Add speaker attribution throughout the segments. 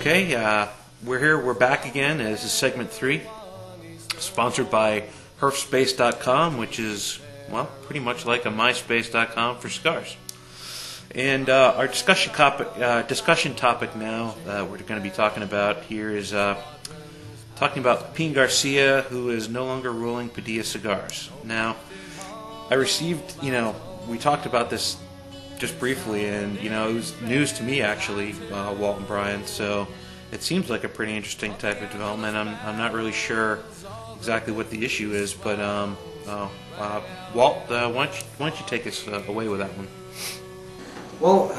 Speaker 1: Okay, we're here. We're back again. This is segment 3, sponsored by herfspace.com, which is, well, pretty much like a myspace.com for cigars. And our discussion topic now that we're going to be talking about here is talking about Pepin Garcia, who is no longer rolling Padilla cigars. Now, I received, we talked about this just briefly, and it was news to me actually, Walt and Brian. So it seems like a pretty interesting type of development. I'm not really sure exactly what the issue is, but Walt, why don't you take us away with that one?
Speaker 2: Well,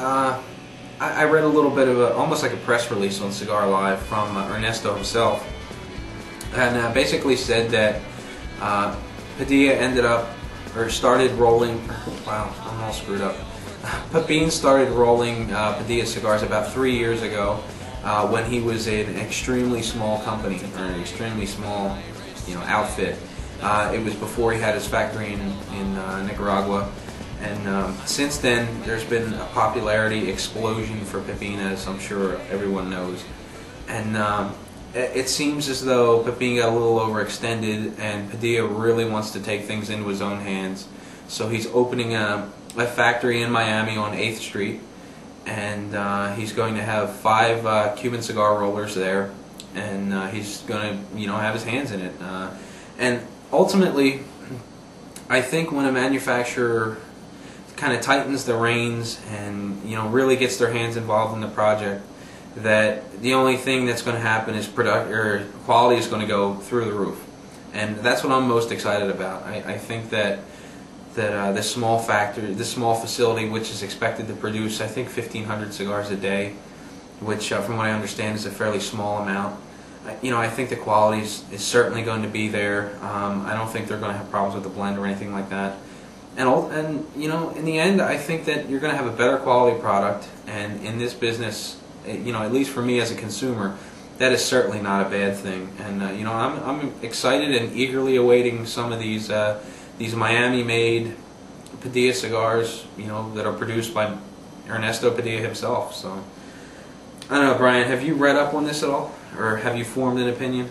Speaker 2: I read a little bit of almost like a press release on Cigar Live from Ernesto himself, and basically said that Padilla started rolling. Wow, I'm all screwed up. Pepin started rolling Padilla cigars about 3 years ago when he was in an extremely small company, or an extremely small outfit. It was before he had his factory in Nicaragua, and since then there's been a popularity explosion for Pepin, as I'm sure everyone knows. And it seems as though Pepin got a little overextended, and Padilla really wants to take things into his own hands. So he's opening a factory in Miami on 8th Street, and he's going to have 5 Cuban cigar rollers there, and he's going to have his hands in it. And ultimately, I think when a manufacturer kind of tightens the reins and really gets their hands involved in the project, that the only thing that's going to happen is quality is going to go through the roof, and that's what I'm most excited about. I think that this small factory, this small facility, which is expected to produce, I think, 1,500 cigars a day, which, from what I understand, is a fairly small amount. I think the quality is certainly going to be there. I don't think they're going to have problems with the blend or anything like that. And in the end, I think that you're going to have a better quality product. And in this business, at least for me as a consumer, that is certainly not a bad thing. And I'm excited and eagerly awaiting some of these Miami-made Padilla cigars, that are produced by Ernesto Padilla himself. So, I don't know, Brian, have you read up on this at all? Or have you formed an opinion?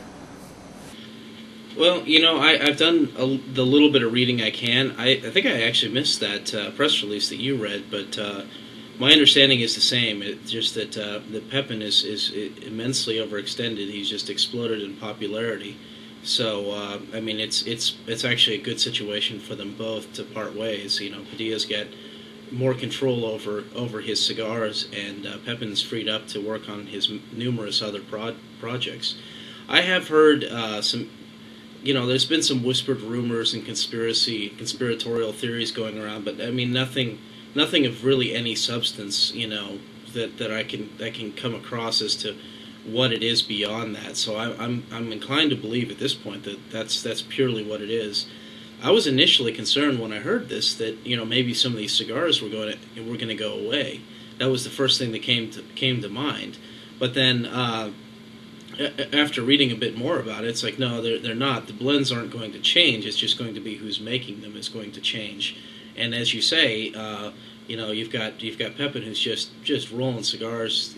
Speaker 3: Well, I've done the little bit of reading I can. I think I actually missed that press release that you read, but my understanding is the same. It's just that the Pepin is immensely overextended. He's just exploded in popularity. So, I mean, it's actually a good situation for them both to part ways. Padilla's got more control over his cigars, and Pepin's freed up to work on his numerous other projects. I have heard some, there's been some whispered rumors and conspiratorial theories going around, but I mean nothing of really any substance, that I can come across as to what it is beyond that. So I'm inclined to believe at this point that that's purely what it is. I was initially concerned when I heard this that maybe some of these cigars were going to go away. That was the first thing that came to mind. But then after reading a bit more about it, it's like, no, they're not. The blends aren't going to change. It's just going to be who's making them is going to change. And as you say, you've got Pepin, who's just rolling cigars,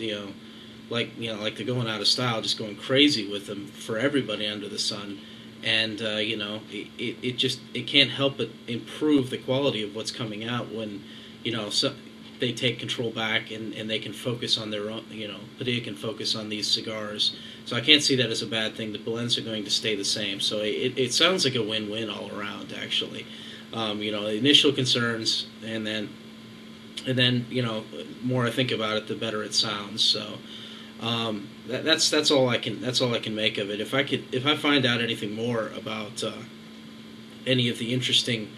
Speaker 3: like they're going out of style, just going crazy with them for everybody under the sun. And it can't help but improve the quality of what's coming out when they take control back and they can focus on their own. Padilla can focus on these cigars. So I can't see that as a bad thing. The blends are going to stay the same. So it sounds like a win-win all around, actually. Initial concerns, and then more I think about it, the better it sounds. So. That's all I can make of it. If I find out anything more about any of the interesting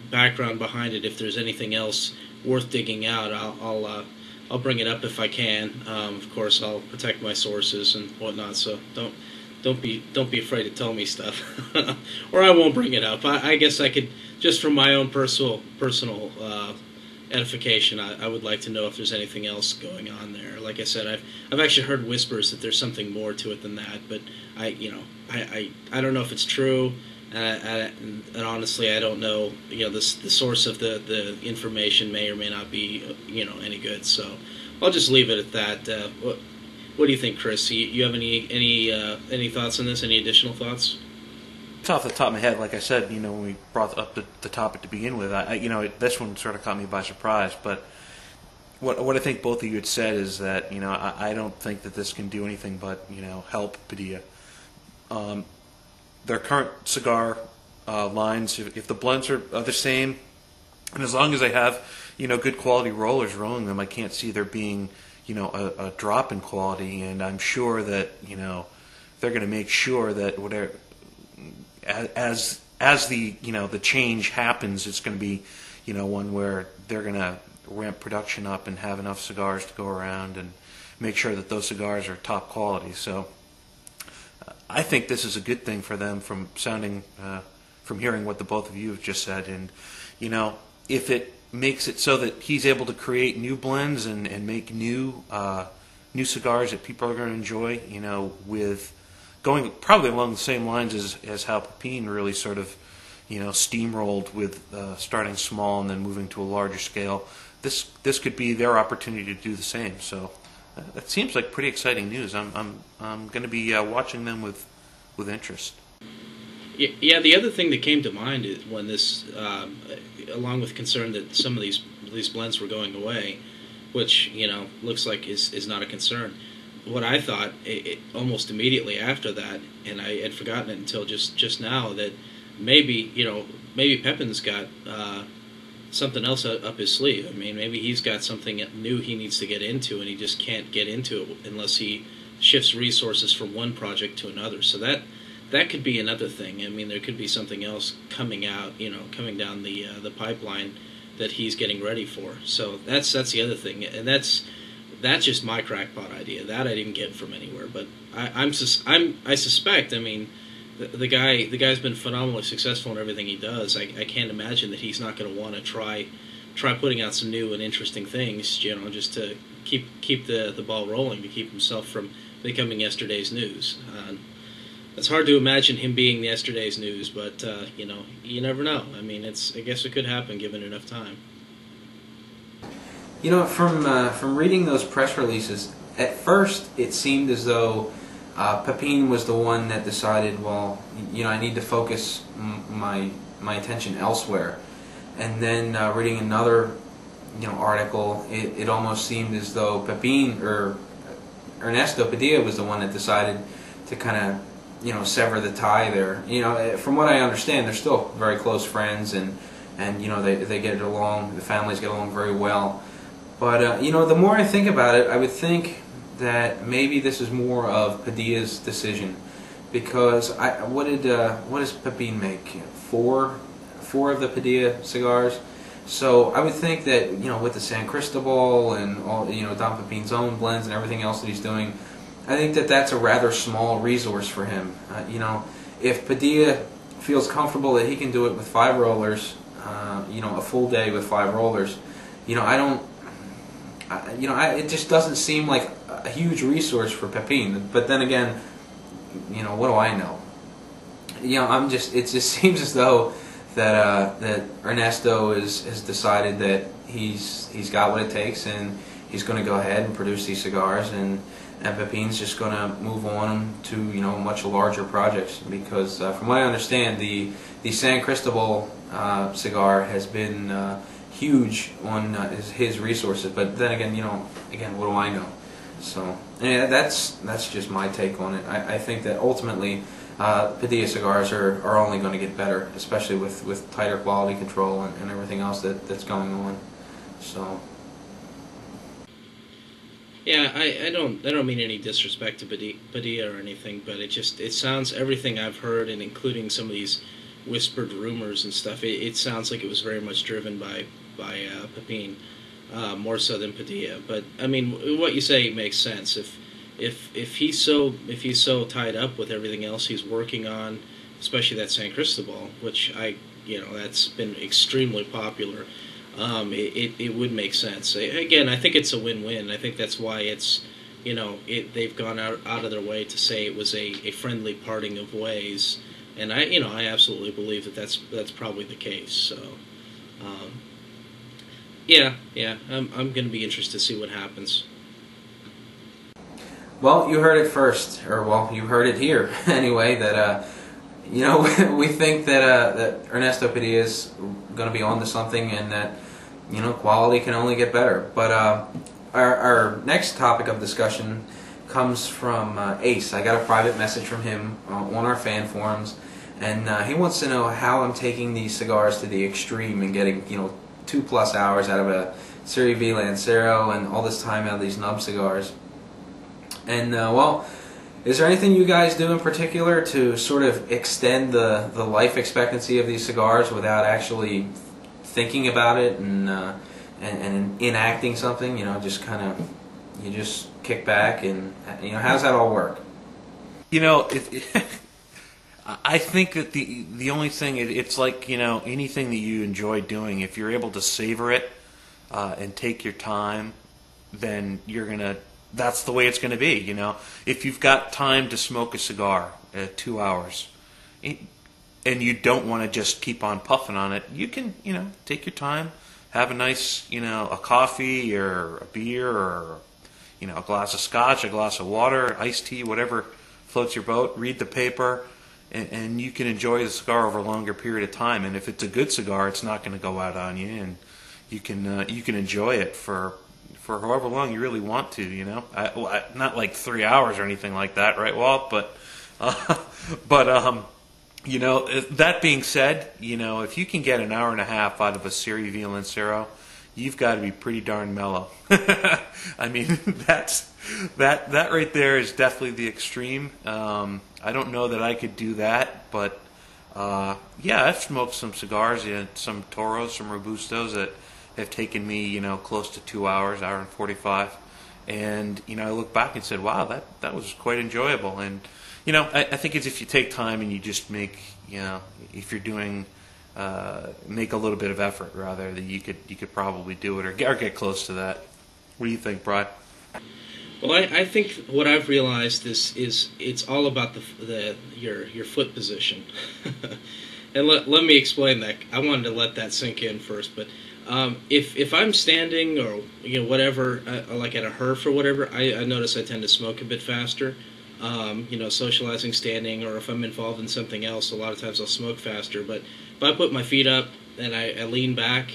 Speaker 3: background behind it, if there's anything else worth digging out, I'll bring it up if I can. Of course, I'll protect my sources and whatnot. So don't be afraid to tell me stuff, or I won't bring it up. I guess I could, just from my own personal edification, I would like to know if there's anything else going on there. Like I said, I've actually heard whispers that there's something more to it than that, but I don't know if it's true, and honestly I don't know. The source of the information may or may not be any good. So I'll just leave it at that. What do you think, Chris? You have any thoughts on this? Any additional thoughts?
Speaker 1: It's off the top of my head, like I said, when we brought up the topic to begin with, this one sort of caught me by surprise. But what I think both of you had said is that I don't think that this can do anything but help Padilla. Their current cigar lines, if the blends are the same, and as long as they have good quality rollers rolling them, I can't see there being a drop in quality. And I'm sure that they're going to make sure that whatever as the the change happens, it's going to be one where they're going to ramp production up and have enough cigars to go around and make sure that those cigars are top quality. So I think this is a good thing for them from hearing what the both of you have just said. And if it makes it so that he's able to create new blends and make new cigars that people are going to enjoy, with going probably along the same lines as how Pepin really sort of steamrolled with starting small and then moving to a larger scale. This could be their opportunity to do the same. So that seems like pretty exciting news. I'm going to be watching them with interest.
Speaker 3: Yeah, the other thing that came to mind is when this, along with concern that some of these blends were going away, which looks like is not a concern. What I thought almost immediately after that, and I had forgotten it until just now, that maybe Pepin's got something else up his sleeve. I mean, maybe he's got something new he needs to get into, and he just can't get into it unless he shifts resources from one project to another. So that could be another thing. I mean, there could be something else coming out, coming down the pipeline that he's getting ready for. So that's the other thing, and that's just my crackpot idea. That I didn't get from anywhere, but I suspect. I mean, the guy's been phenomenally successful in everything he does. I can't imagine that he's not going to want to try putting out some new and interesting things, just to keep the ball rolling, to keep himself from becoming yesterday's news. It's hard to imagine him being yesterday's news, but you never know. I mean, I guess it could happen given enough time.
Speaker 2: From reading those press releases, at first it seemed as though Pepin was the one that decided, well, I need to focus my attention elsewhere. And then reading another article, it almost seemed as though Pepin or Ernesto Padilla was the one that decided to kind of sever the tie there. From what I understand, they're still very close friends, and they get along. The families get along very well. But the more I think about it, I would think that maybe this is more of Padilla's decision, because what does Pepin make? Four of the Padilla cigars. So I would think that with the San Cristobal and all Don Pepin's own blends and everything else that he's doing, I think that that's a rather small resource for him. If Padilla feels comfortable that he can do it with 5 rollers, a full day with 5 rollers, it just doesn't seem like a huge resource for Pepin. But then again, what do I know? It just seems as though that Ernesto has decided that he's got what it takes, and he's going to go ahead and produce these cigars, and Pepin's just going to move on to much larger projects, because from what I understand, the San Cristobal cigar has been huge on his resources. But then again, what do I know? So yeah, that's just my take on it. I think that ultimately Padilla cigars are only going to get better, especially with tighter quality control and everything else that's going on. So.
Speaker 3: Yeah, I don't mean any disrespect to Padilla or anything, but it sounds, everything I've heard, and including some of these whispered rumors and stuff, it sounds like it was very much driven by Pepin, more so than Padilla. But I mean, what you say makes sense. If he's so tied up with everything else he's working on, especially that San Cristobal, which that's been extremely popular. It would make sense. Again, I think it's a win-win. I think that's why they've gone out of their way to say it was a friendly parting of ways, and I absolutely believe that's probably the case. So, Yeah. I'm going to be interested to see what happens.
Speaker 2: Well, you heard it first, or well, you heard it here anyway. That you know, we think that Ernesto Padilla is going to be on to something, and that you know quality can only get better. But our next topic of discussion comes from Ace. I got a private message from him on our fan forums, and he wants to know how I'm taking these cigars to the extreme and getting 2+ hours out of a Serie V Lancero and all this time out of these nub cigars. And well, is there anything you guys do in particular to sort of extend the life expectancy of these cigars without actually thinking about it and enacting something? Just kind of you just kick back and how does that all work?
Speaker 1: I think that the only thing it's like anything that you enjoy doing, if you're able to savor it and take your time, then that's the way it's going to be. If you've got time to smoke a cigar 2 hours and you don't want to just keep on puffing on it, you can take your time, have a nice a coffee or a beer or a glass of scotch, a glass of water, iced tea, whatever floats your boat. Read the paper. And you can enjoy the cigar over a longer period of time. And if it's a good cigar, it's not going to go out on you, and you can enjoy it for however long you really want to. Not like 3 hours or anything like that, right, Walt? But that being said, if you can get an hour and a half out of a Serie V Lancero, you've got to be pretty darn mellow. I mean, that right there is definitely the extreme. I don't know that I could do that, but yeah, I've smoked some cigars, some Toros, some Robustos that have taken me, close to 2 hours, hour and 45, and I look back and said, wow, that was quite enjoyable. And I think it's if you take time and you just make, if you're doing. Make a little bit of effort, rather, that you could probably do it or get close to that. What do you think, Brad?
Speaker 3: Well, I think what I've realized is it's all about your foot position. And let me explain that. I wanted to let that sink in first, but if I'm standing or whatever, like at a herf or whatever, I notice I tend to smoke a bit faster. Socializing standing, or if I'm involved in something else, a lot of times I'll smoke faster. But if I put my feet up and I lean back,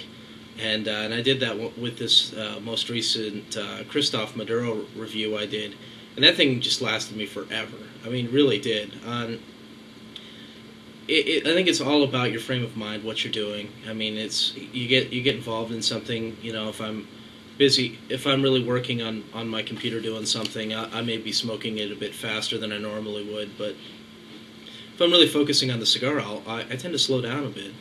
Speaker 3: and I did that with this most recent Christoph Maduro review I did, and that thing just lasted me forever. I mean, really did. I think it's all about your frame of mind, what you're doing. I mean, you get involved in something. If I'm busy, if I'm really working on my computer doing something, I may be smoking it a bit faster than I normally would. But if I'm really focusing on the cigar, I tend to slow down a bit.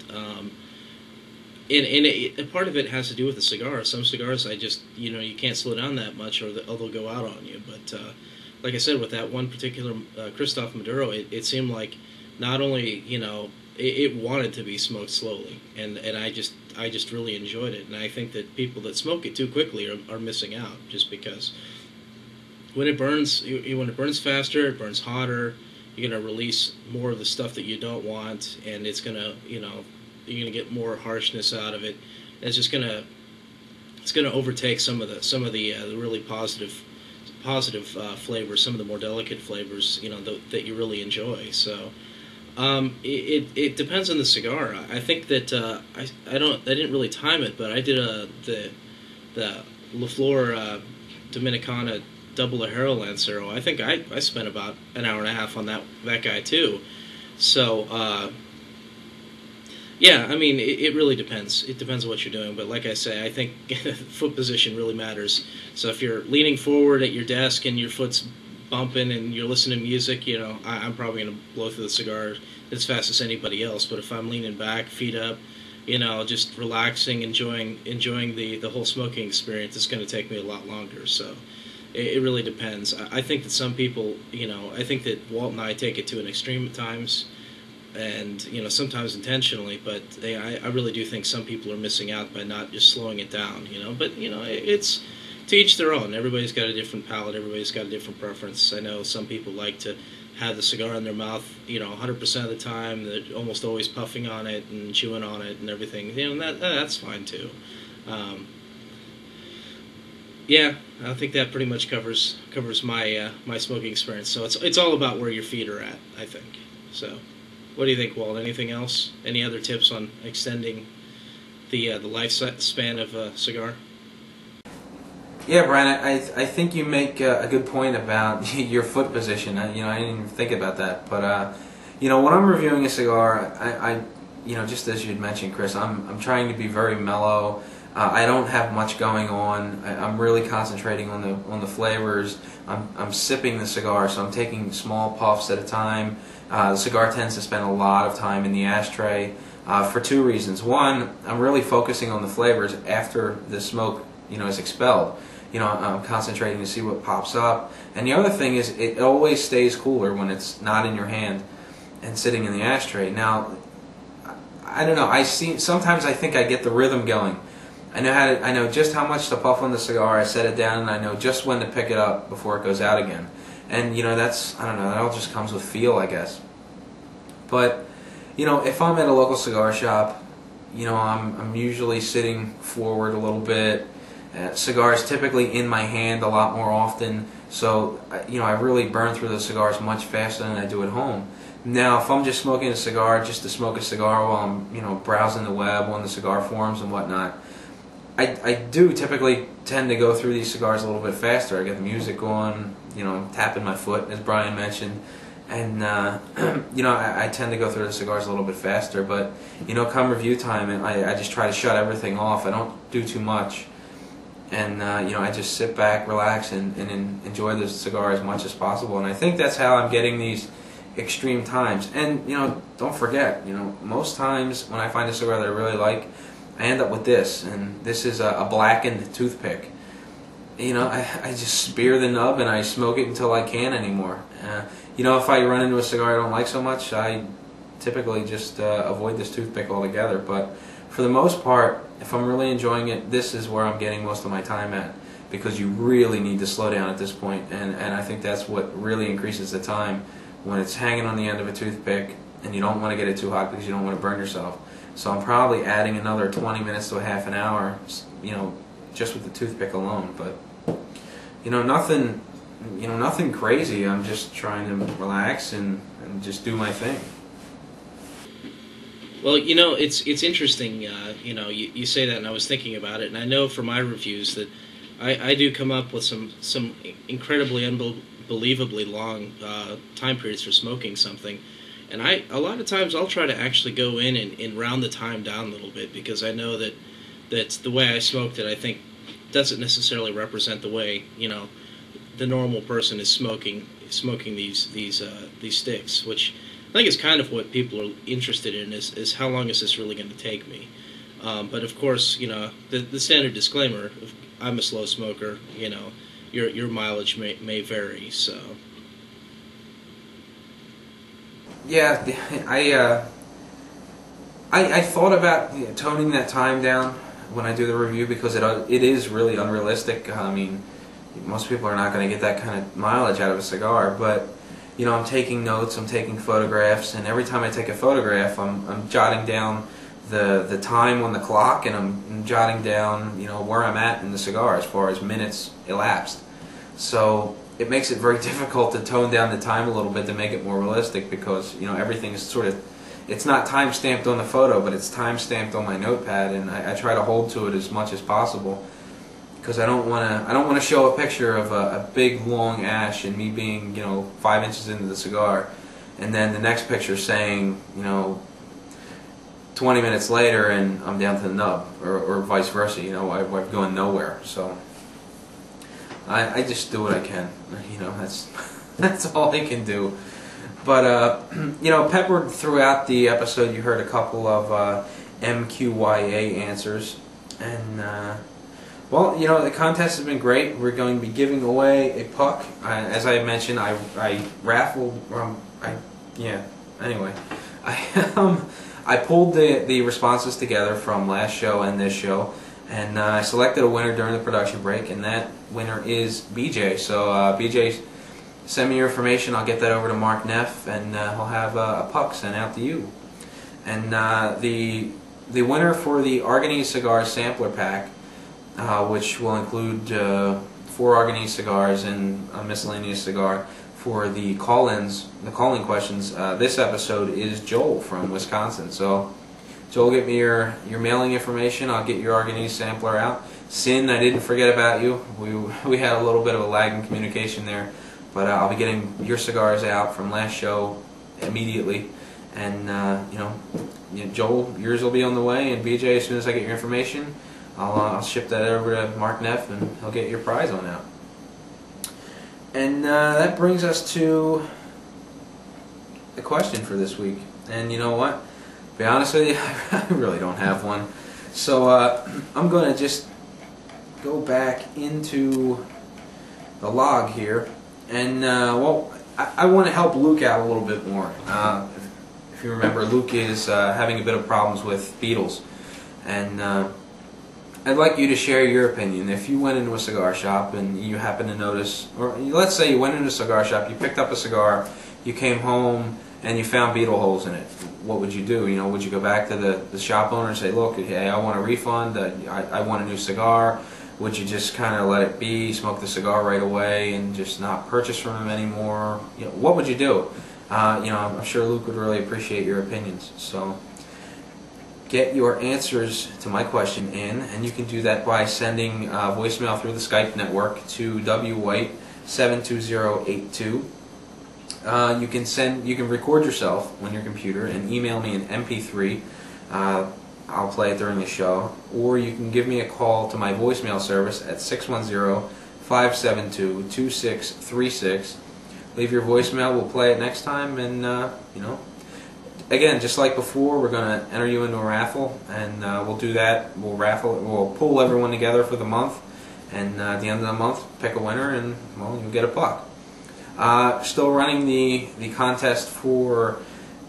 Speaker 3: And part of it has to do with the cigar. Some cigars, I just, you can't slow down that much, or they'll go out on you. But like I said, with that one particular Christoph Maduro, it seemed like not only, it wanted to be smoked slowly, and I just really enjoyed it. And I think that people that smoke it too quickly are missing out, just because when it burns faster, it burns hotter. You're going to release more of the stuff that you don't want, and it's going to, you're going to get more harshness out of it. And it's just going to overtake some of the really positive flavors, some of the more delicate flavors, that you really enjoy. So it depends on the cigar. I think that I didn't really time it, but I did the La Flor Dominicana double Ajero Lancero. I think I spent about an hour and a half on that guy too. So yeah, I mean, it really depends. It depends on what you're doing. But like I say, I think foot position really matters. So if you're leaning forward at your desk and your foot's bumping and you're listening to music, I'm probably going to blow through the cigar as fast as anybody else. But if I'm leaning back, feet up, just relaxing, enjoying the whole smoking experience, it's going to take me a lot longer. So it really depends. I think that some people, I think that Walt and I take it to an extreme at times. And sometimes intentionally, but I really do think some people are missing out by not just slowing it down. But it's to each their own. Everybody's got a different palate. Everybody's got a different preference. I know some people like to have the cigar in their mouth, 100% of the time. They're almost always puffing on it and chewing on it and everything. And that's fine too. Yeah, I think that pretty much covers my my smoking experience. So it's all about where your feet are at, I think. So, what do you think, Walt? Anything else? Any other tips on extending the lifespan of a cigar?
Speaker 2: Yeah, Brian, I think you make a good point about your foot position. I didn't even think about that. But, when I'm reviewing a cigar, just as you'd mentioned, Chris, I'm trying to be very mellow. I don't have much going on. I'm really concentrating on the flavors. I'm sipping the cigar, so I'm taking small puffs at a time. The cigar tends to spend a lot of time in the ashtray for two reasons. One, I'm really focusing on the flavors after the smoke, is expelled. I'm concentrating to see what pops up. And the other thing is, it always stays cooler when it's not in your hand and sitting in the ashtray. Now, I don't know. Sometimes I think I get the rhythm going. I know just how much to puff on the cigar. I set it down, and I know just when to pick it up before it goes out again. And I don't know. That all just comes with feel, I guess. But if I'm at a local cigar shop, I'm usually sitting forward a little bit. Cigars typically in my hand a lot more often, so I really burn through the cigars much faster than I do at home. Now, if I'm just smoking a cigar just to smoke a cigar while I'm browsing the web on the cigar forums and whatnot, I do typically tend to go through these cigars a little bit faster. I get the music on, I'm tapping my foot, as Brian mentioned, and I tend to go through the cigars a little bit faster. But come review time, and I just try to shut everything off. I don't do too much. And I just sit back, relax, and enjoy the cigar as much as possible. And I think that's how I'm getting these extreme times. And don't forget, most times when I find a cigar that I really like, I end up with this. And this is a blackened toothpick. I just spear the nub and I smoke it until I can't anymore. If I run into a cigar I don't like so much, I typically just avoid this toothpick altogether. But for the most part, if I'm really enjoying it, this is where I'm getting most of my time at, because you really need to slow down at this point, and I think that's what really increases the time when it's hanging on the end of a toothpick and you don't want to get it too hot because you don't want to burn yourself. So I'm probably adding another 20 minutes to a half an hour, just with the toothpick alone. But nothing crazy. I'm just trying to relax and just do my thing.
Speaker 3: Well, it's interesting. You say that, and I was thinking about it, and I know from my reviews that I do come up with some incredibly unbelievably long time periods for smoking something, and a lot of times I'll try to actually go in and round the time down a little bit, because I know that the way I smoked it, I think, doesn't necessarily represent the way the normal person is smoking these sticks, which I think is kind of what people are interested in, is how long is this really going to take me. But of course, the standard disclaimer, if I'm a slow smoker, your mileage may vary. So
Speaker 2: yeah, I thought about toning that time down when I do the review, because it is really unrealistic. I mean, most people are not going to get that kind of mileage out of a cigar, but I'm taking notes, I'm taking photographs, and every time I take a photograph, I'm jotting down the time on the clock, and I'm jotting down where I'm at in the cigar as far as minutes elapsed. So it makes it very difficult to tone down the time a little bit to make it more realistic, because everything is it's not time stamped on the photo, but it's time stamped on my notepad, and I try to hold to it as much as possible, because I don't want to show a picture of a big long ash and me being 5 inches into the cigar, and then the next picture saying 20 minutes later and I'm down to the nub, or vice versa. I've gone nowhere. So I just do what I can. That's all I can do. But peppered throughout the episode, you heard a couple of MQYA answers, and well, the contest has been great. We're going to be giving away a puck. As I mentioned, I raffled. Anyway, I pulled the responses together from last show and this show, and I selected a winner during the production break, and that winner is BJ. So BJ, send me your information. I'll get that over to Mark Neff, and he'll have a puck sent out to you. And the winner for the Arganese Cigar Sampler Pack which will include 4 Arganese cigars and a miscellaneous cigar. For the call-ins, the calling questions, this episode is Joel from Wisconsin. So, Joel, get me your mailing information. I'll get your Arganese sampler out. Sin, I didn't forget about you. We had a little bit of a lag in communication there, but I'll be getting your cigars out from last show immediately. And Joel, yours will be on the way. And BJ, as soon as I get your information, I'll ship that over to Mark Neff, and he'll get your prize on out. And that brings us to the question for this week. And you know what? To be honest with you, I really don't have one. So I'm going to just go back into the log here. And, well, I want to help Luke out a little bit more. If you remember, Luke is having a bit of problems with beetles. And I'd like you to share your opinion. If you went into a cigar shop and you happen to notice, or let's say you went into a cigar shop, you picked up a cigar, you came home and you found beetle holes in it, what would you do? You know, would you go back to the shop owner and say, look, hey, I want a refund, I want a new cigar? Would you just kind of let it be, smoke the cigar right away, and just not purchase from him anymore? You know, what would you do? I'm sure Luke would really appreciate your opinions. So get your answers to my question in, and you can do that by sending voicemail through the Skype network to WWhite72082. You can record yourself on your computer and email me an MP3. I'll play it during the show, or you can give me a call to my voicemail service at 610-572-2636. Leave your voicemail. We'll play it next time, and again, just like before, we're going to enter you into a raffle, and we'll do that. We'll pull everyone together for the month, and at the end of the month, pick a winner, and well, you'll get a buck. Still running the contest for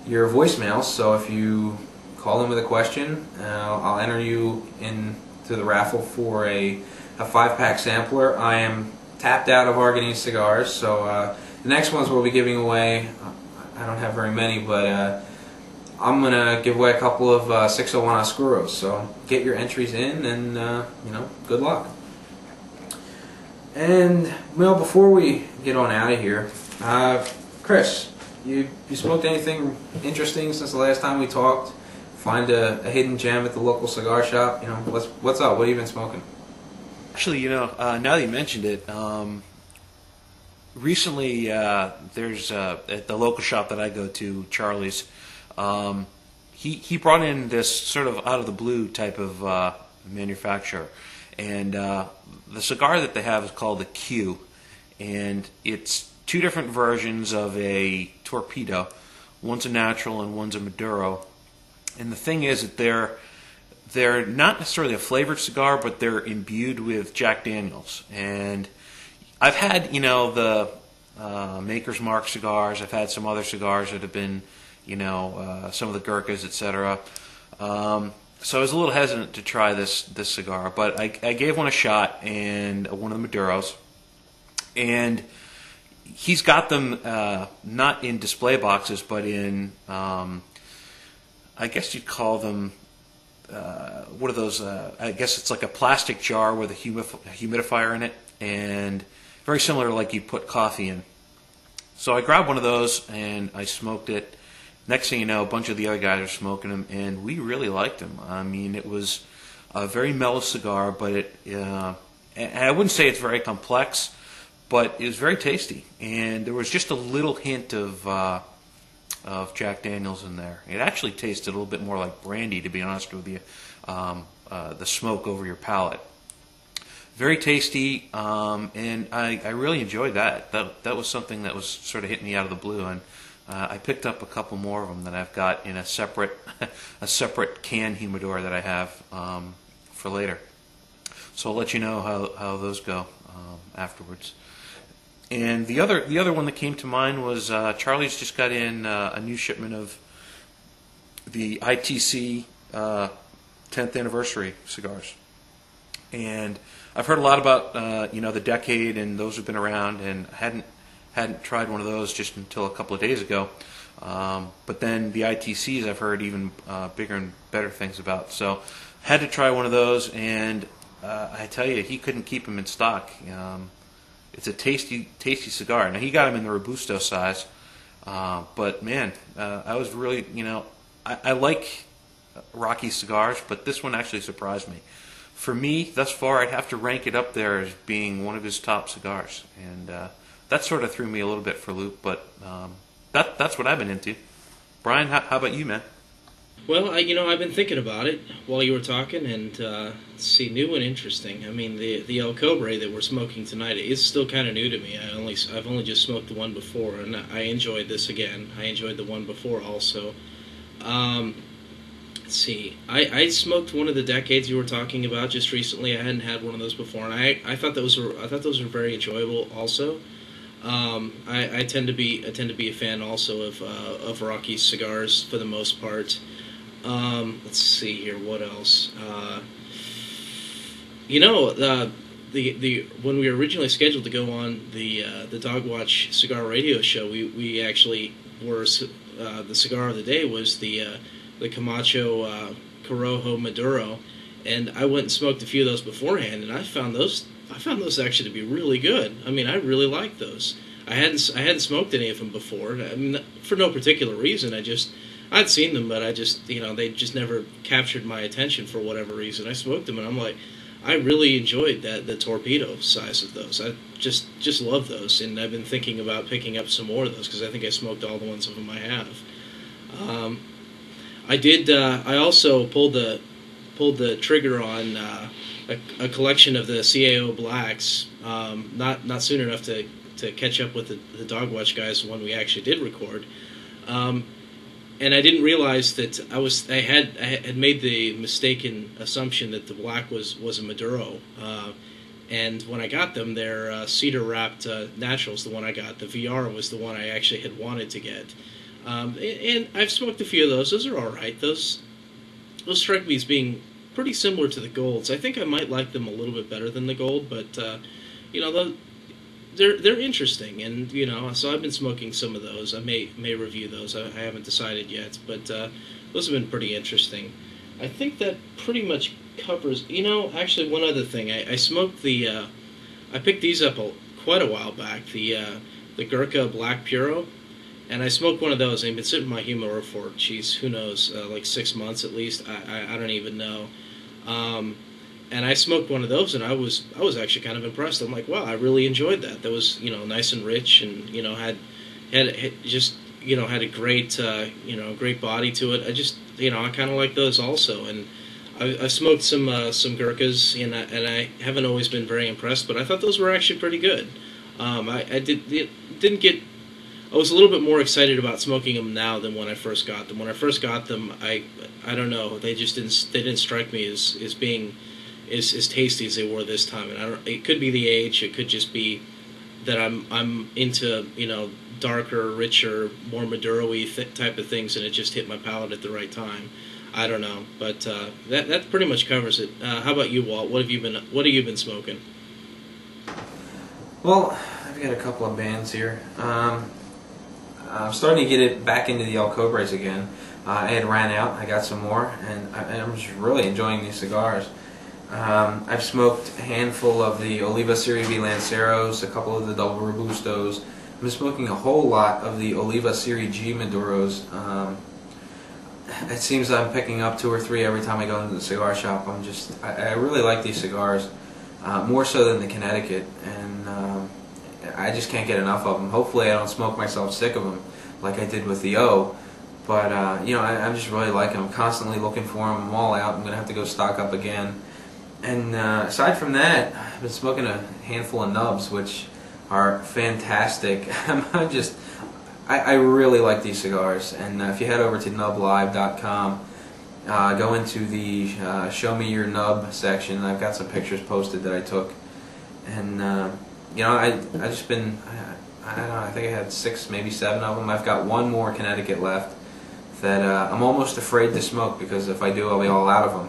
Speaker 2: your voicemails, so if you call in with a question, I'll enter you into the raffle for a 5-pack sampler. I am tapped out of Arganese cigars, so the next ones we'll be giving away, I don't have very many, but I'm going to give away a couple of 601 Oscuros, so get your entries in, and good luck. And well, before we get on out of here, Chris, you smoked anything interesting since the last time we talked? Find a hidden gem at the local cigar shop? What's up? What have you been smoking?
Speaker 1: Actually, now that you mentioned it, recently there's at the local shop that I go to, Charlie's. He brought in this sort of out of the blue type of manufacturer, and the cigar that they have is called the Q, and it's 2 different versions of a torpedo. One's a natural and one's a Maduro. And the thing is that they're not necessarily a flavored cigar, but they're imbued with Jack Daniels. And I've had the Maker's Mark cigars. I've had some other cigars that have been some of the Gurkhas, etc. So I was a little hesitant to try this cigar, but I gave one a shot, and one of the Maduros, and he's got them not in display boxes, but in I guess you'd call them what are those? I guess it's like a plastic jar with a humidifier in it, and very similar to like you put coffee in. So I grabbed one of those and I smoked it. Next thing you know, a bunch of the other guys are smoking them, and we really liked them. I mean, it was a very mellow cigar, but and I wouldn't say it's very complex, but it was very tasty. And there was just a little hint of Jack Daniels in there. It actually tasted a little bit more like brandy, to be honest with you, the smoke over your palate. Very tasty, and I really enjoyed that. That was something that was sort of hitting me out of the blue, and I picked up a couple more of them that I've got in a separate can humidor that I have for later. So I'll let you know how those go afterwards. And the other one that came to mind was Charlie's just got in a new shipment of the ITC 10th anniversary cigars, and I've heard a lot about the Decade, and those have been around, and hadn't tried one of those just until a couple of days ago. But then the ITCs I've heard even bigger and better things about. So had to try one of those, and I tell you, he couldn't keep them in stock. It's a tasty, tasty cigar. Now he got them in the Robusto size, but man, I was really, I like Rocky cigars, but this one actually surprised me. For me, thus far, I'd have to rank it up there as being one of his top cigars, and that sort of threw me a little bit for a loop. But that's what I've been into. Brian, how about you, man?
Speaker 3: Well, I've been thinking about it while you were talking, and let's see, new and interesting. I mean, the El Cobre that we're smoking tonight is still kind of new to me. I've only just smoked the one before, and I enjoyed this again. I enjoyed the one before also. Let's see, I smoked one of the decades you were talking about just recently. I hadn't had one of those before, and I thought those were very enjoyable also. I tend to be a fan also of Rocky cigars for the most part. Let's see here. What else? The when we were originally scheduled to go on the Dogwatch Cigar Radio Show, we actually were the cigar of the day was the Camacho Corojo Maduro, and I went and smoked a few of those beforehand, and I found those actually to be really good. I mean, I really like those. I hadn't smoked any of them before. I mean, for no particular reason. I'd seen them, but they just never captured my attention for whatever reason. I smoked them, and I'm like, I really enjoyed the torpedo size of those. I just love those, and I've been thinking about picking up some more of those because I think I smoked all the ones of them I have. I did. I also pulled the trigger on a collection of the CAO Blacks. Not soon enough to catch up with the Dogwatch guys when we actually did record. And I didn't realize that I had made the mistaken assumption that the black was a Maduro. And when I got them, their cedar wrapped naturals, the one I got. The VR was the one I actually had wanted to get. And I've smoked a few of those. Those are all right. Those strike me as being pretty similar to the golds. I think I might like them a little bit better than the gold, but they're interesting, and so I've been smoking some of those. I may review those. I haven't decided yet, but those have been pretty interesting. I think that pretty much covers. Actually, one other thing. I smoked I picked these up quite a while back. The Gurkha Black Puro, and I smoked one of those. And they've been sitting in my humidor for, who knows, like 6 months at least. I don't even know. And I smoked one of those, and I was actually kind of impressed. I'm like, wow, I really enjoyed that. That was nice and rich, and had a great body to it. I kind of like those also. And I smoked some Gurkhas, and I haven't always been very impressed, but I thought those were actually pretty good. I was a little bit more excited about smoking them now than when I first got them. When I first got them, I don't know, they didn't strike me as being as tasty as they were this time. And it could be the age, it could just be that I'm into darker, richer, more Maduro-y type of things, and it just hit my palate at the right time. I don't know, but that pretty much covers it. How about you, Walt? What have you been smoking?
Speaker 2: Well, I've got a couple of bands here. I'm starting to get it back into the El Cobres again. I had ran out. I got some more, and I'm just really enjoying these cigars. I've smoked a handful of the Oliva Serie V Lanceros, a couple of the Double Robustos. I've been smoking a whole lot of the Oliva Serie G Maduros. It seems I'm picking up 2 or 3 every time I go into the cigar shop. I really like these cigars, more so than the Connecticut, and I just can't get enough of them. Hopefully I don't smoke myself sick of them like I did with the O. But, I'm just really liking them. I'm constantly looking for them. I'm all out. I'm going to have to go stock up again. And aside from that, I've been smoking a handful of nubs, which are fantastic. I really like these cigars. And if you head over to nublive.com, go into the Show Me Your Nub section. I've got some pictures posted that I took. And, I've just been, I don't know, I think I had 6, maybe 7 of them. I've got one more Connecticut left that I'm almost afraid to smoke, because if I do, I'll be all out of them.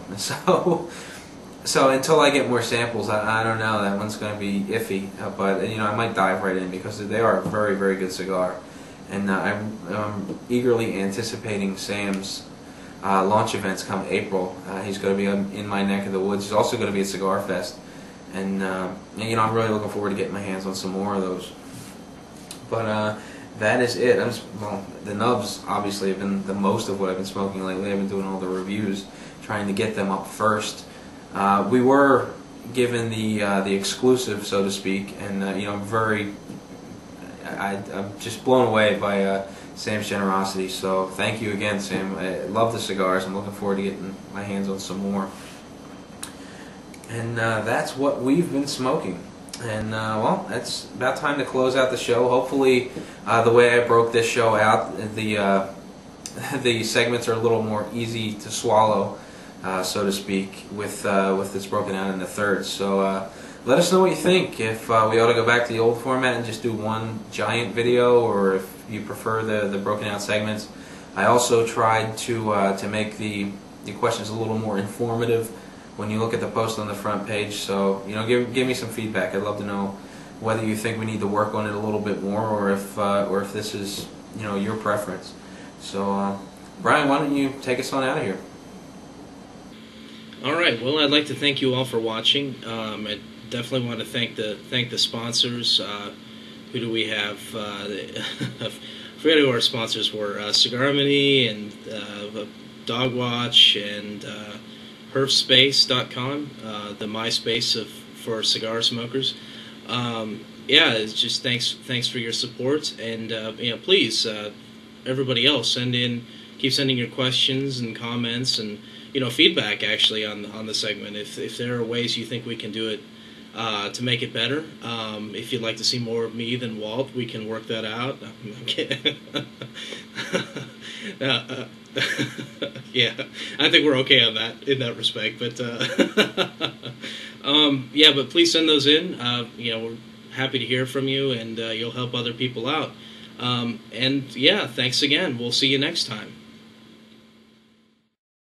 Speaker 2: So until I get more samples, I don't know. That one's going to be iffy. But I might dive right in, because they are a very, very good cigar. And I'm eagerly anticipating Sam's launch events come April. He's going to be in my neck of the woods. He's also going to be at Cigar Fest, and you know, I'm really looking forward to getting my hands on some more of those. But that is it. Well, the nubs obviously have been the most of what I've been smoking lately. I've been doing all the reviews, trying to get them up first. We were given the exclusive, so to speak, and you know, I'm just blown away by Sam's generosity. So thank you again, Sam. I love the cigars. I'm looking forward to getting my hands on some more. And that's what we've been smoking. And well, it's about time to close out the show. Hopefully, the way I broke this show out, the segments are a little more easy to swallow, so to speak, with this broken out into thirds. So let us know what you think. If we ought to go back to the old format and just do one giant video, or if you prefer the broken out segments. I also tried to make the questions a little more informative when you look at the post on the front page. So, you know, give me some feedback. I'd love to know whether you think we need to work on it a little bit more, or if this is, you know, your preference. So, Brian, why don't you take us on out of here?
Speaker 3: All right. Well, I'd like to thank you all for watching. I definitely want to thank the sponsors. Who do we have? I forget who our sponsors were. Cigar Mini and Dogwatch and HerfSpace.com, the MySpace for cigar smokers. Yeah, it's just thanks for your support, and you know, please, everybody else, keep sending your questions and comments and, you know, feedback actually on the segment. If there are ways you think we can do it to make it better. If you'd like to see more of me than Walt, we can work that out. I'm kidding. Yeah, I think we're okay on that in that respect. But yeah, but please send those in. You know, we're happy to hear from you, and you'll help other people out. And yeah, thanks again. We'll see you next time.